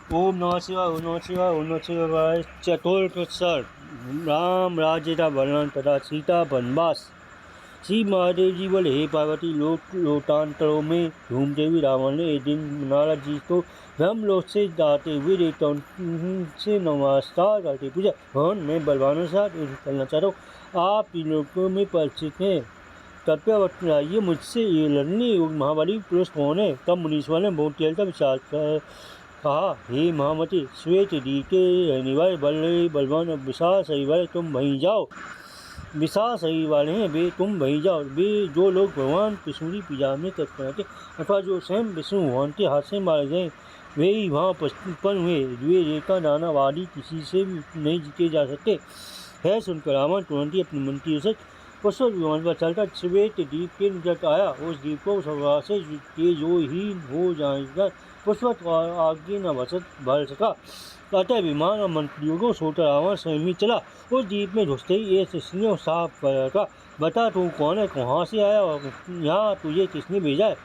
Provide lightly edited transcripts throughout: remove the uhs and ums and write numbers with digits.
ओम नमः शिवाय, ओम नमः शिवाय, ओम नमः शिवाय। चतुर्थ राम राज्य का वर्णन तथा सीता वनवास। श्री महादेव जी बोले, हे पार्वती, लोटांतरों में घूमते हुए रावण ने एक दिन नारद जी को ब्रह्मलोक से जाते हुए देवताओं से नमस्कार करके पूछा, भगवान मैं बलवानों के साथ युद्ध करना चाहता हूँ, आप इन लोगों में परिचित हैं, कृपया बताइए मुझसे ये लड़ने योग्य महाबली पुरुष कौन है। तब मुनीश्वर ने बहुत देर तक विचार कर कहा, हे महामती, श्वेत दी के रहने वाले बलवान विशाल शरीर वाले तुम वहीं जाओ। विशाल शरीर वाले हैं वे, तुम वहीं जाओ। वे जो लोग भगवान विष्णु की पूजा में तत्पर थे अथवा जो स्वयं विष्णु भगवान के हाथ से मारे गए वे ही वहाँ उत्पन्न हुए। वे रेखा दानव आदि किसी से भी नहीं जीते जा सकते। है सुनकर रावण तुरंत ही अपनी मंत्री से पुष्पक विमान पर चलकर श्वेत द्वीप के निकट आया। उस द्वीप को से तेजोहीन हो जाएगा, पुष्पक आगे न बढ़ सका। अतः विमान और मंत्रियों को छोड़कर रावण स्वयं ही चला। उस द्वीप में घुसते ही एक स्त्री साफ कर रखा, बता तू कौन है, कहाँ से आया और यहाँ तुझे किसने भेजा है।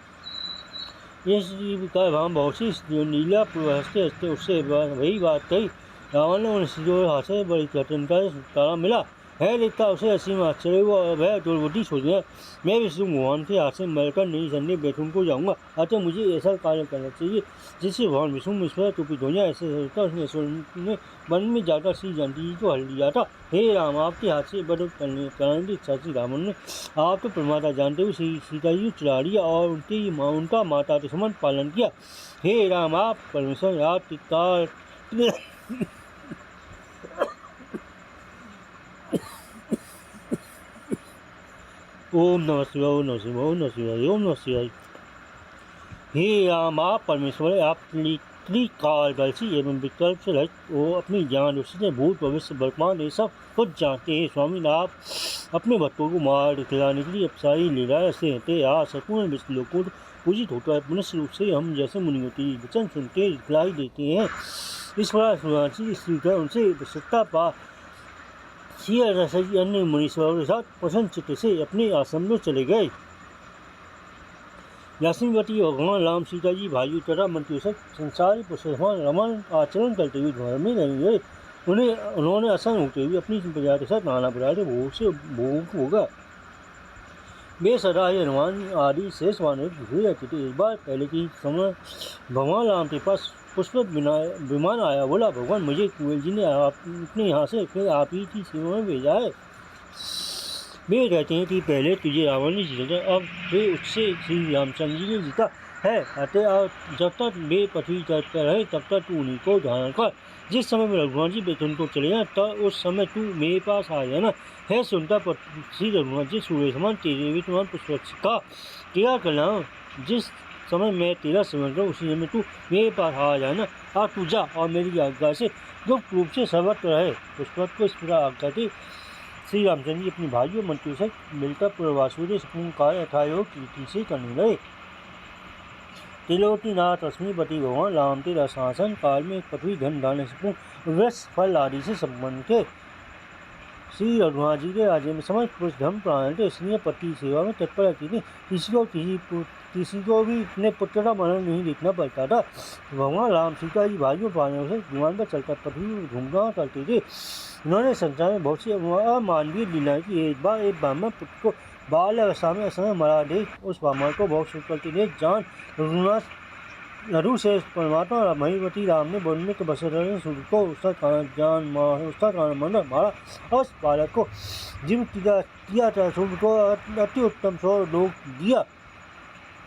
इस का वहाँ बहुत सी स्त्रियों नीला हंसते हंसते उससे वही बात कही। रावण ने उन स्त्रियों हाथ से बड़ी कठिनता से छुटकारा मिला है। देखता उसे असीम आश्चर्य हुआ और वह दुर्बुद्धि सोच गया, मैं विष्णु भगवान के हाथ से मरकर नहीं सन्ने बैठूं को जाऊंगा। अतः मुझे ऐसा कार्य करना चाहिए जिससे भगवान विष्णु ईश्वर कुपित हो जाए। ऐसे सोचता उसने वन में जाकर श्री जानकी जी को हल लिया था। हे राम, आपके हाथ से बड़ कराने की इच्छा से रावण ने आप तो प्रमाता जानते हुए श्री सीता जी को चुरा लिया और उनका माता के समान पालन किया। हे राम, आप परमेश्वर, आप तत्काल ओम नमः शिवाय, ओम नमः शिवाय, ओम नमः शिवाय, ओम नमः शिवाय। हे राम, आप परमेश्वर, आप त्रिकालदर्शी एवं विकल्प से रहित वो अपनी ज्ञान उससे भूत भविष्य वर्तमान ये सब कुछ जानते हैं। स्वामी, आप अपने भक्तों को मार दिखलाने के लिए अपसारी लीलाएं से रहते आज संपूर्ण विश्व लोगों को पूजित होता है। मनुष्य रूप से हम जैसे मुनियों की वचन सुनते दिखलाई देते हैं। इस प्रकार उनसे सत्ता पा अन्य मुनीश्वरों के साथ प्रसन्न चित्त से अपने आश्रम में चले गए। यासिनवती और भगवान राम, सीता जी भाइयों तथा मंत्रियों से संसारी पुरुषों रमन आचरण करते हुए घर में नहीं गए। उन्होंने आसन होते हुए अपनी प्रजा के साथ नाना प्रकार के भोग होगा। वे सदा ही हनुमान आदि शेष वानर हुए रहते थे। एक बार पहले की समय भगवान राम के पास पुष्पक विमान आया। बोला, भगवान मुझे कुबेर जी ने अपने यहाँ से आप ही की सेवा में भेजा है। वे कहते हैं कि पहले तुझे रावण ने जीता, अब वे उससे श्री रामचंद्र जी ने जीता है। अतः जब तक वे पृथ्वी तट पर रहे तब तक तू उन्हीं को धारण कर। जिस समय में रघुनाथ जी बेतन को चले जाए तब उस समय तू मेरे पास आ जाना है। सुनता श्री रघुनाथ जी सूर्य समान तेरे भी तुम्हारा पुष्प का तेरा कल्याण। जिस समय मैं तेरा समझ रहा हूँ उसी समय तू मेरे पास आ जाना। अब तू जा और मेरी आज्ञा से गुप्त रूप से सर्वत्र रहे। पुष्पक को इस प्रकार आज्ञा थी। श्री रामचंद्र जी अपनी भाइयों मंत्रियों से मिलकर पूर्ववासुदेव संपूर्ण कार्य यथायोग कीर्ति से करने लगे। त्रिलोकीनाथ लक्ष्मीपति भगवान राम तेरा शासन काल में पृथ्वी धन धान्य संपूर्ण वृक्ष फल आदि से संपन्न थे। श्री रघुनाथ जी के राज्य में समस्त पुरुष धर्म प्राण थे। स्त्रियां पति सेवा में तत्पर रहती थी। किसी को भी अपने पुत्र का मरण नहीं देखना पड़ता था। भगवान राम सीता जी भाइयों प्राणियों से विमान पर चलकर पृथ्वी में घूमना करते थे। उन्होंने संसार में बहुत सी अमानवीय लीलाएं की। एक बार एक ब्राह्मण पुत्र को बाल अवस्था में असमय मरा देख उस ब्राह्मण को बहुत सुख करते देख जान रघुनाथ लड़ू से परमात्मा महिमती राम ने बोलने के बसर सूर्य को उसका कारण मन मारा और उस बालक को जीव किया था। सूर्य को अति उत्तम सौ लोग दिया।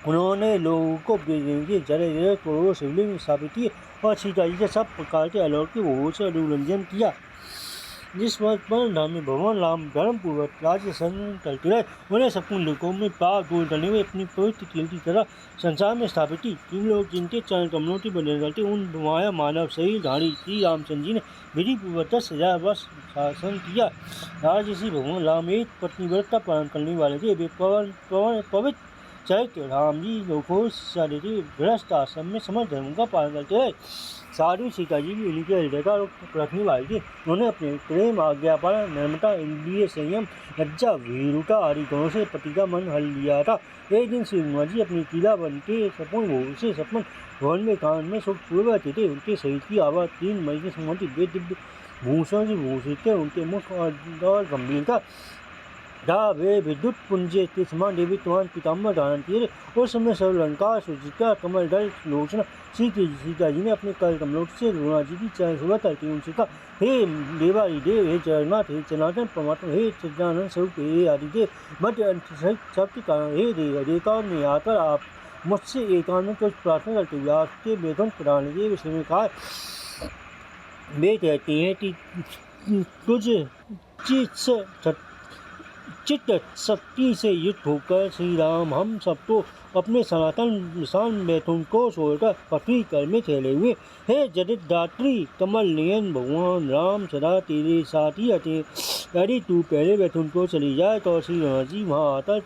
उन्होंने लोगों को जड़े करोड़ों शिवलिंग स्थापित किए और सीता जी के सब प्रकार के अलौकिक भोगों से अनुरंजन किया। जिस वक्त पर धाम में भगवान राम धर्म पूर्वक राज्य संग करते रहे, उन्हें संपूर्ण लोकों में पाप दूर करने में अपनी पवित्र कीर्ति तरह संसार में स्थापित की। तीन लोग जिनके चरण कमलों की बने करते उन माया मानव शरीर धारी श्री रामचंद्र जी ने विधि पूर्वक 10,000 वर्ष शासन किया। राजर्षि भगवान राम एक पत्नी व्रत का पालन करने वाले थे। वे पवित्र चैत्य राम जी लोगों शिक्षा देते गृहस्थ आश्रम में समस्त धर्म का पालन करते रहे। साधु सीता जी भी उन्हीं के हृदय का रखने वाली थी। उन्होंने अपने प्रेम, आज्ञा पालन, नम्रता, इंद्रिय संयम, लज्जा, वीरुता आदि गुणों से पति का मन हल लिया था। एक दिन श्री रघुनाथ जी अपनी कीला बन के सपूर्ण भोग से संपन्न भवन में कान में सुख पूर्वक थे। उनके शरीर की आवाज़ 3 मई की समाधि वे दिव्य भूषण से भूषित थे। उनके मुख और गंभीरता था वे विद्युत पुंजे के समान देवीत्वान पीताम्बर धारण किए। उस समय सर्वलंकार सुचिता कमल दल लोचना सीता जी ने अपने कर कमलों से रुणा जी की चरण सेवा करती उनसे कहा, हे देवादिदेव, हे जगन्नाथ, हे सनातन परमात्मा, हे सच्चिदानंद स्वरूप, हे आदिदेव मध्य अंत सहित सबके कारण, हे देवताओं में आकर आप मुझसे एकांत में कुछ प्रार्थना करते हुए आपके वेतन प्रदान के विषय में कहा। वे कहते हैं कि तुझ चित्त शक्ति से युक्त होकर श्री राम हम सबको अपने सनातन निशान मैथुन को छोड़कर पृथ्वी कर में फैले हुए। हे जगद्धात्री कमल नयन भगवान राम सदा तेरे साथ ही रहते। यदि तू पहले मैथुन को चली जाए तो श्री राम जी वहाँ आकर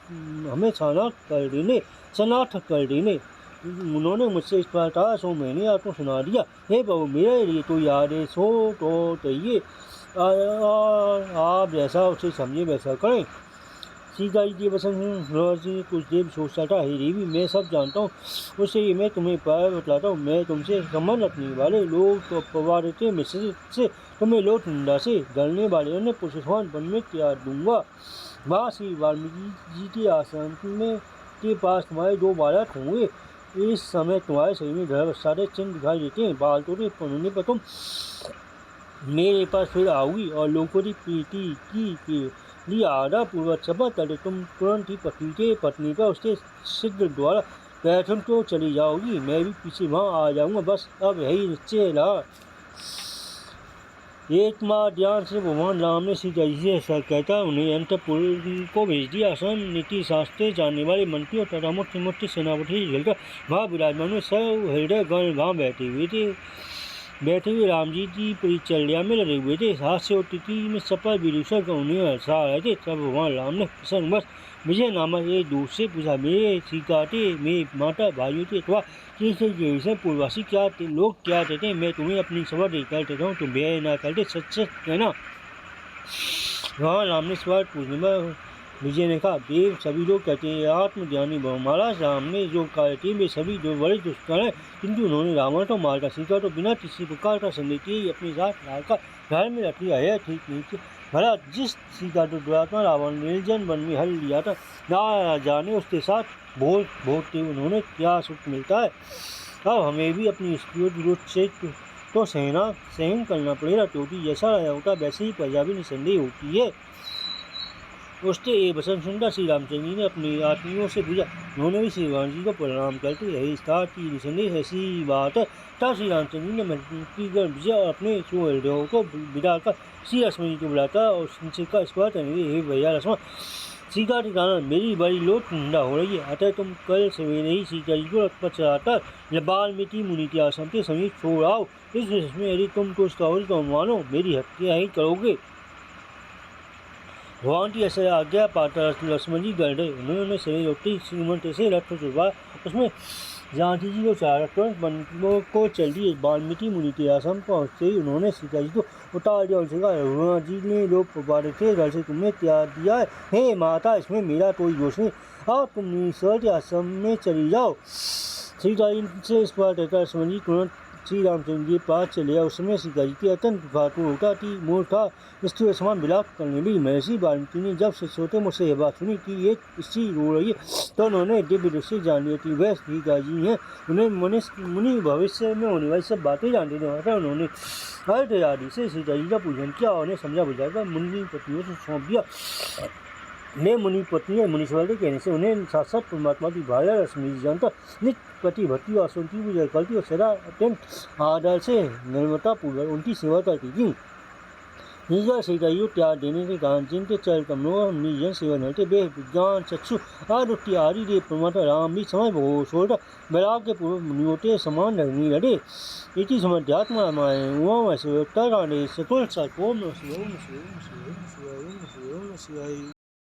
हमें शनाख्त कर देने। उन्होंने मुझसे इस प्रकार कहा, सो मैंने आपको सुना दिया। हे प्रभु, मेरे लिए तो आदेश हो तो कहिए, आप जैसा उसे समझे वैसा करें। सीता जी के वचन जी कुछ देव सोचता था, हे देवी, मैं सब जानता हूँ, उससे मैं तुम्हें प्राय बतलाता हूँ। मैं तुमसे संबंध रखने वाले लोग तो पवारते मिश्र से तुम्हें लोक निंदा से डरने वाले उन्हें पुरुषवान वन में त्याग दूंगा। वहाँ श्री वाल्मीकि जी के आश्रम में के पास तुम्हारे 2 बालक होंगे। इस समय तुम्हारे शरीर में गर्भावस्था चिन्ह दिखाई देते हैं। बाल तो पढ़ने पर तुम मेरे पास फिर आओगी और लोगों की प्रीति की लिए आधा पूर्वक शपथ करके तुम तुरंत ही पत्नी पर उसके सिद्ध द्वारा बैठन को चली जाओगी। मैं भी पीछे वहाँ आ जाऊँगा। बस अब यही निश्चय रहा। एक माह ध्यान से भगवान राम ने सीता जी से ऐसा कहता उन्हें अंतपुर को भेज दिया। आसान नीति शास्त्र जानने वाले मंत्रियों तथा मुख्य सेनापति जलकर वहाँ विराजमान में सब हृदय गण वहाँ बैठे हुए राम जी की परिचर्या में लगे हुए थे। हास्य और तिथि में सफल विदूषण का उन्हें हर्षा रहे थे। तब भगवान राम ने प्रसन्नवश विजय नामक एक दूत से पूछा, मेरे सीताते मेरे माता भाइयों थे अथवा किसी पूर्ववासी लोग क्या कहते हैं? मैं तुम्हें अपनी सभा देकर देता हूँ, तुम व्यय न करते, सच कहना। भगवान राम ने सवाल पूछने में विजय ने कहा, देव, सभी लोग कहते हैं आत्मज्ञानी महाराज राम ने जो कार्य किए वे सभी जो बड़े दुष्कर हैं, किंतु उन्होंने रावण तो मारकर सीता तो बिना किसी प्रकार का संदेह किए अपने साथ लाकर घर में रख लिया है। ठीक नहीं थी भला जिस सीता तो दुरात्मा रावण निर्जन वन में हल लिया था, ना जाने उसके साथ भोगते उन्होंने क्या सुख मिलता है। अब हमें भी अपनी स्त्रियों विरोध से तो सहन करना पड़ेगा, क्योंकि जैसा राजा होता वैसे ही प्रजा भी निसंदेह होती है। उसके ये वचन सुनकर श्री रामचंद्र जी ने अपनी आत्मियों से पूछा। उन्होंने भी श्री राम जी को प्रणाम करते यही कहा कि निसंदेह ऐसी बात है। तब श्री रामचंद्र जी ने विजय और अपने सुहृदयों को विदा कर श्री लक्ष्मण जी को बुलाकर और उनसे का स्पर्श करने हे भैया लक्ष्मण, सीता के कारण मेरी बड़ी लोक निंदा हो रही है, अतः तुम कल सवेरे ही सीता जी को रथ पर चढ़ाकर वाल्मीकि मुनि के आश्रम के समीप छोड़ आओ। इस विषय में यदि तुम कुछ कहो तो मानो मेरी हत्या ही करोगे। भगवान की ऐसे आज्ञा पाकर लक्ष्मण जी गए। उन्होंने सवेरे उठते श्रीमंत से रथ को छुड़वाया, उसमें जानकी जी को चारा तुरंत वन को चल दिए। वाल्मीकि मुनि के आश्रम पहुँचते ही उन्होंने सीता जी को उतार दिया। उनसे कहा, रघुनाथ जी ने लोग पुकारे थे, घर से तुमने त्याग दिया है। हे माता, इसमें मेरा कोई दोष नहीं, अब तुम ईश्वर के आश्रम में चली जाओ। सीता जी से इस बात कहकर लक्ष्मण जी तुरंत श्री रामचंद्र जी पास चले गया। उस समय सीता जी की अत्यंत घातु होता कि मूर्खा स्त्री समान विलाप करने लगी। महर्षि वाल्मीकि ने जब से सोते मुझसे यह बात सुनी कि एक स्त्री रो रही है, तो उन्होंने दिव्य दृष्टि जान लिया कि वह सीता जी हैं। उन्हें मुनि भविष्य में होने वाली सब बातें जानते थे। उन्होंने हर आदि से सीता जी का पूजन किया और उन्हें समझा बुझाकर मुनि पत्नियों से सौंप दिया। मैं मुनि पत्नी है, मुनीश्वर के कहने से उन्हें साक्षात परमात्मा की भाया रश्मि जानता नित्य पति भक्ति और सुनती पूजा करती और सदा अत्यंत आदर से निर्मता पूर्वक उनकी सेवा करती थी। निजा सीता जी को त्याग देने के कारण जिनके चरण कमलों निजन सेवन होते वे विज्ञान चक्षु आदि आदि देव परमात्मा राम भी समय भो छोड़कर वैराग्य पूर्वक मुनियों के समान रहने लगे। इसी समध्यात्म रामायण उमा शिवोत्तराणे चतुर्थ ओम नमः शिवाय।